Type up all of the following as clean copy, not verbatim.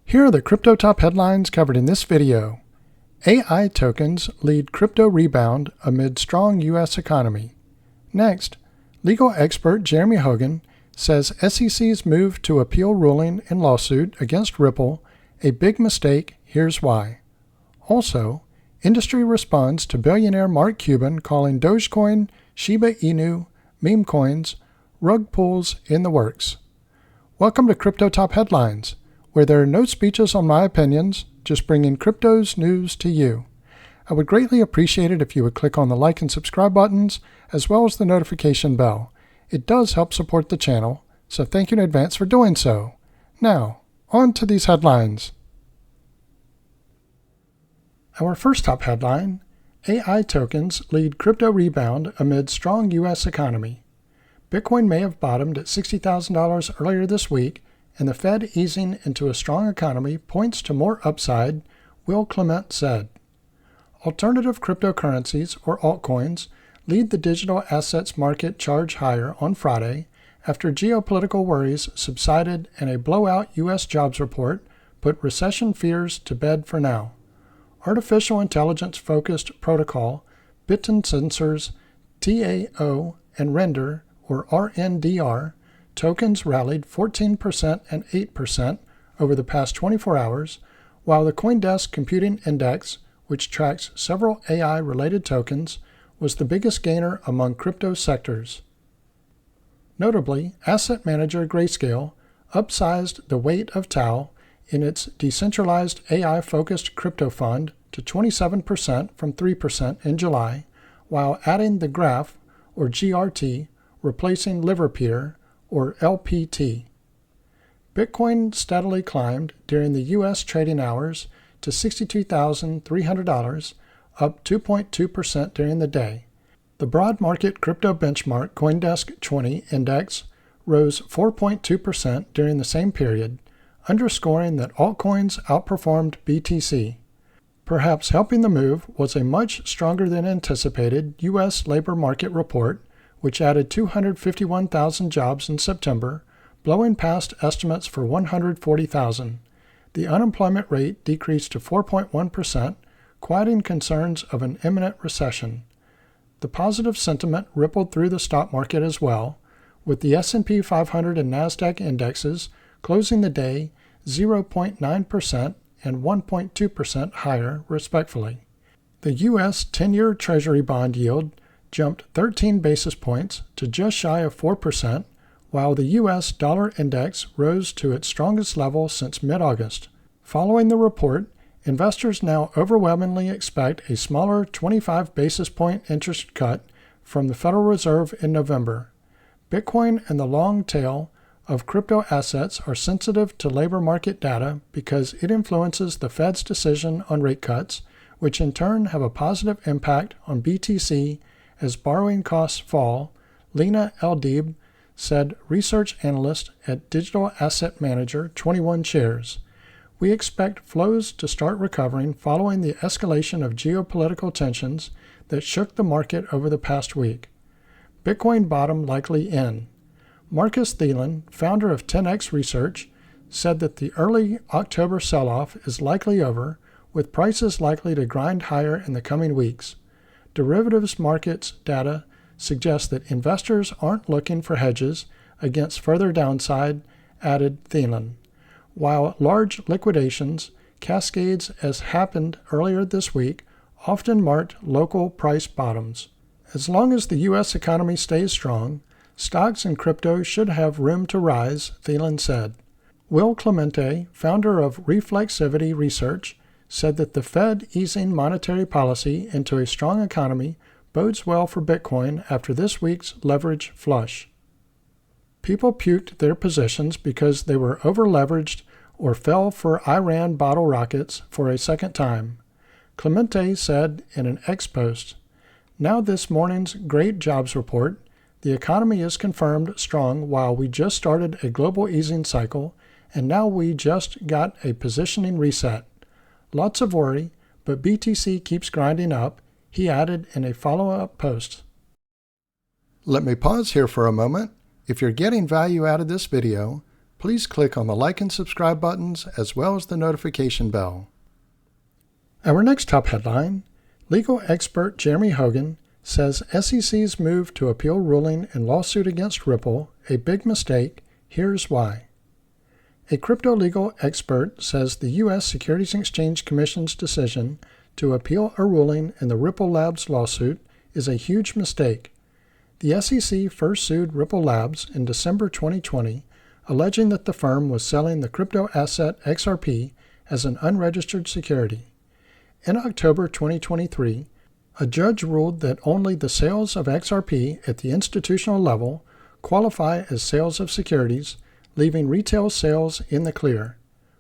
Here are the crypto top headlines covered in this video. AI tokens lead crypto rebound amid strong U.S. economy. Next, legal expert Jeremy Hogan says SEC's move to appeal ruling in lawsuit against Ripple a big mistake, here's why. Also, industry responds to billionaire Mark Cuban calling Dogecoin, Shiba Inu, meme coins, rug pulls in the works. Welcome to Crypto Top Headlines, where there are no speeches on my opinions, just bringing crypto's news to you. I would greatly appreciate it if you would click on the like and subscribe buttons, as well as the notification bell. It does help support the channel, so thank you in advance for doing so. Now, on to these headlines. Our first top headline, AI tokens lead crypto rebound amid strong U.S. economy. Bitcoin may have bottomed at $60,000 earlier this week, and the Fed easing into a strong economy points to more upside, Will Clement said. Alternative cryptocurrencies, or altcoins, lead the digital assets market charge higher on Friday after geopolitical worries subsided and a blowout U.S. jobs report put recession fears to bed for now. Artificial intelligence-focused protocol, Bitten Sensors, TAO, and Render, or RNDR, tokens rallied 14% and 8% over the past 24 hours, while the CoinDesk Computing Index, which tracks several AI-related tokens, was the biggest gainer among crypto sectors. Notably, asset manager Grayscale upsized the weight of Tau in its decentralized AI-focused crypto fund to 27% from 3% in July, while adding the Graph, or GRT, replacing Liverpeer, or LPT. Bitcoin steadily climbed during the U.S. trading hours to $62,300, up 2.2% during the day. The broad market crypto benchmark CoinDesk 20 index rose 4.2% during the same period, underscoring that altcoins outperformed BTC. Perhaps helping the move was a much stronger than anticipated U.S. labor market report, which added 251,000 jobs in September, blowing past estimates for 140,000. The unemployment rate decreased to 4.1%, quieting concerns of an imminent recession. The positive sentiment rippled through the stock market as well, with the S&P 500 and NASDAQ indexes closing the day 0.9% and 1.2% higher, respectively. The U.S. 10-year Treasury bond yield jumped 13 basis points to just shy of 4%, while the U.S. dollar index rose to its strongest level since mid-August. Following the report, investors now overwhelmingly expect a smaller 25 basis point interest cut from the Federal Reserve in November. Bitcoin and the long tail of crypto assets are sensitive to labor market data because it influences the Fed's decision on rate cuts, which in turn have a positive impact on BTC as borrowing costs fall, Lena Eldib said, research analyst at digital asset manager 21 Shares. We expect flows to start recovering following the escalation of geopolitical tensions that shook the market over the past week. Bitcoin bottom likely in. Marcus Thielen, founder of 10x Research, said that the early October sell-off is likely over, with prices likely to grind higher in the coming weeks. Derivatives markets data suggests that investors aren't looking for hedges against further downside, added Thielen. While large liquidations, cascades as happened earlier this week, often marked local price bottoms. As long as the U.S. economy stays strong, stocks and crypto should have room to rise, Thielen said. Will Clemente, founder of Reflexivity Research, said that the Fed easing monetary policy into a strong economy bodes well for Bitcoin after this week's leverage flush. People puked their positions because they were over-leveraged or fell for Iran bottle rockets for a second time. Clemente said in an X post, "Now this morning's great jobs report, the economy is confirmed strong while we just started a global easing cycle, and now we just got a positioning reset. Lots of worry, but BTC keeps grinding up," he added in a follow-up post. Let me pause here for a moment. If you're getting value out of this video, Please click on the like and subscribe buttons as well as the notification bell. Our next top headline, legal expert Jeremy Hogan says SEC's move to appeal ruling in lawsuit against Ripple a big mistake. Here's why. A crypto legal expert says the U.S. Securities and Exchange Commission's decision to appeal a ruling in the Ripple Labs lawsuit is a huge mistake. The SEC first sued Ripple Labs in December 2020, alleging that the firm was selling the crypto asset XRP as an unregistered security. In October 2023, a judge ruled that only the sales of XRP at the institutional level qualify as sales of securities, leaving retail sales in the clear.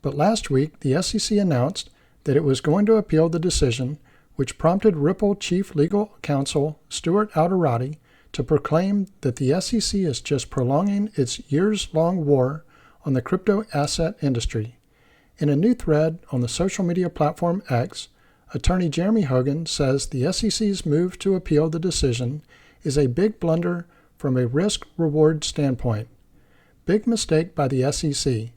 But last week, the SEC announced that it was going to appeal the decision, which prompted Ripple Chief Legal Counsel Stuart Alderoty to proclaim that the SEC is just prolonging its years-long war on the crypto asset industry. In a new thread on the social media platform X, attorney Jeremy Hogan says the SEC's move to appeal the decision is a big blunder from a risk-reward standpoint. Big mistake by the SEC.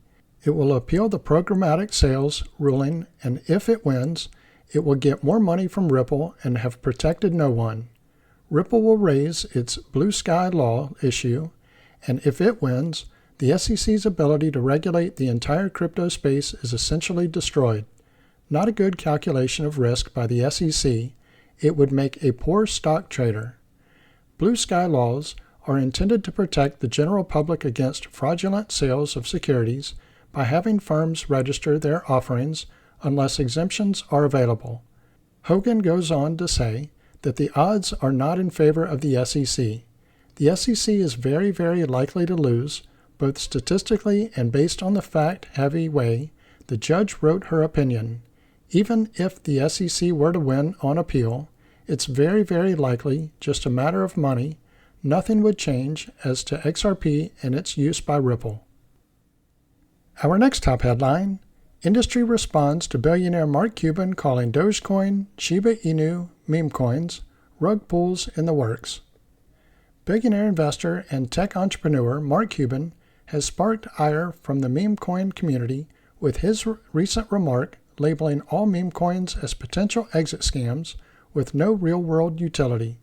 It will appeal the programmatic sales ruling, and if it wins, it will get more money from Ripple and have protected no one. Ripple will raise its blue sky law issue, and if it wins, the SEC's ability to regulate the entire crypto space is essentially destroyed. Not a good calculation of risk by the SEC. It would make a poor stock trader. Blue sky laws are intended to protect the general public against fraudulent sales of securities by having firms register their offerings unless exemptions are available. Hogan goes on to say that the odds are not in favor of the SEC. The SEC is very, very likely to lose, both statistically and based on the fact-heavy way the judge wrote her opinion. Even if the SEC were to win on appeal, it's very, very likely just a matter of money. Nothing would change as to XRP and its use by Ripple. Our next top headline, industry responds to billionaire Mark Cuban calling Dogecoin, Shiba Inu, meme coins, rug pulls in the works. Billionaire investor and tech entrepreneur Mark Cuban has sparked ire from the meme coin community with his recent remark labeling all meme coins as potential exit scams with no real-world utility.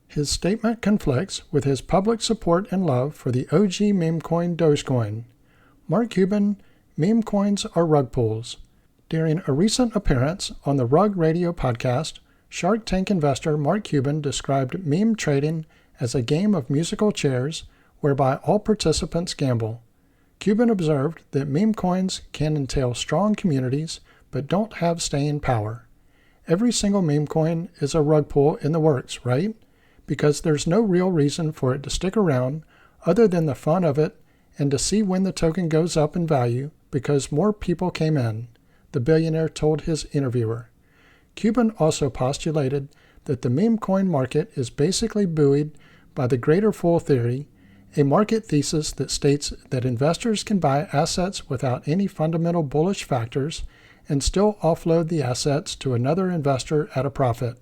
His statement conflicts with his public support and love for the OG meme coin Dogecoin. Mark Cuban, meme coins are rug pulls. During a recent appearance on the Rug Radio podcast, Shark Tank investor Mark Cuban described meme trading as a game of musical chairs whereby all participants gamble. Cuban observed that meme coins can entail strong communities but don't have staying power. Every single meme coin is a rug pull in the works, right? Because there's no real reason for it to stick around other than the fun of it and to see when the token goes up in value because more people came in, the billionaire told his interviewer. Cuban also postulated that the meme coin market is basically buoyed by the greater fool theory, a market thesis that states that investors can buy assets without any fundamental bullish factors and still offload the assets to another investor at a profit.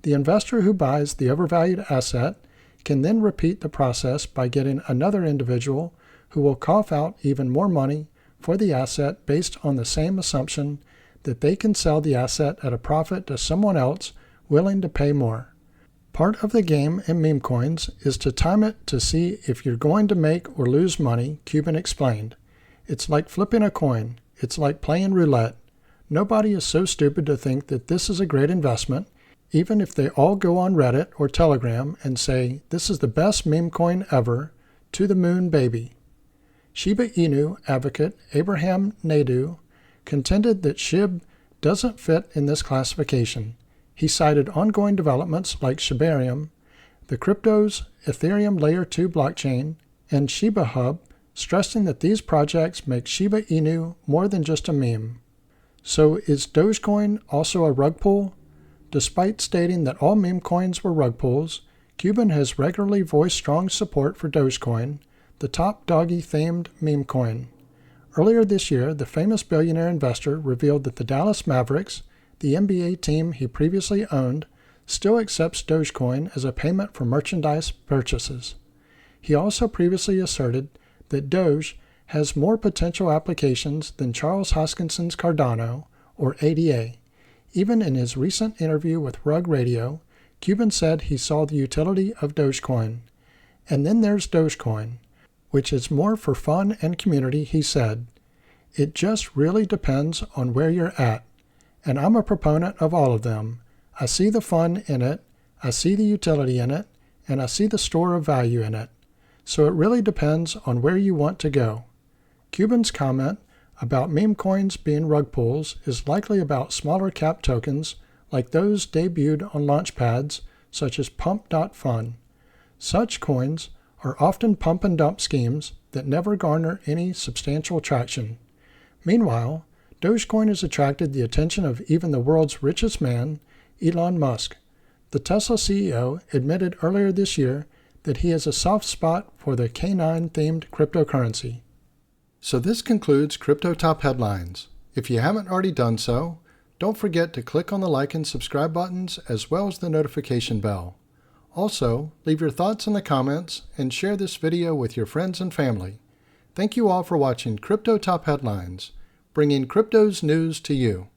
The investor who buys the overvalued asset can then repeat the process by getting another individual who will cough out even more money for the asset based on the same assumption that they can sell the asset at a profit to someone else willing to pay more. Part of the game in meme coins is to time it to see if you're going to make or lose money, Cuban explained. It's like flipping a coin. It's like playing roulette. Nobody is so stupid to think that this is a great investment, even if they all go on Reddit or Telegram and say, this is the best meme coin ever, to the moon baby. Shiba Inu advocate Abraham Naidu contended that SHIB doesn't fit in this classification. He cited ongoing developments like Shibarium, the crypto's Ethereum Layer 2 blockchain, and Shiba Hub, stressing that these projects make Shiba Inu more than just a meme. So is Dogecoin also a rug pull? Despite stating that all meme coins were rug pulls, Cuban has regularly voiced strong support for Dogecoin, the top doggy-themed meme coin. Earlier this year, the famous billionaire investor revealed that the Dallas Mavericks, the NBA team he previously owned, still accepts Dogecoin as a payment for merchandise purchases. He also previously asserted that Doge has more potential applications than Charles Hoskinson's Cardano or ADA. Even in his recent interview with Rug Radio, Cuban said he saw the utility of Dogecoin. And then there's Dogecoin, which is more for fun and community, he said. It just really depends on where you're at, and I'm a proponent of all of them. I see the fun in it, I see the utility in it, and I see the store of value in it. So it really depends on where you want to go. Cuban's comment about meme coins being rug pulls is likely about smaller cap tokens like those debuted on launchpads such as Pump.Fun. Such coins are often pump and dump schemes that never garner any substantial traction. Meanwhile, Dogecoin has attracted the attention of even the world's richest man, Elon Musk. The Tesla CEO admitted earlier this year that he has a soft spot for the canine-themed cryptocurrency. So this concludes Crypto Top Headlines. If you haven't already done so, don't forget to click on the like and subscribe buttons as well as the notification bell. Also, leave your thoughts in the comments and share this video with your friends and family. Thank you all for watching Crypto Top Headlines, bringing crypto's news to you.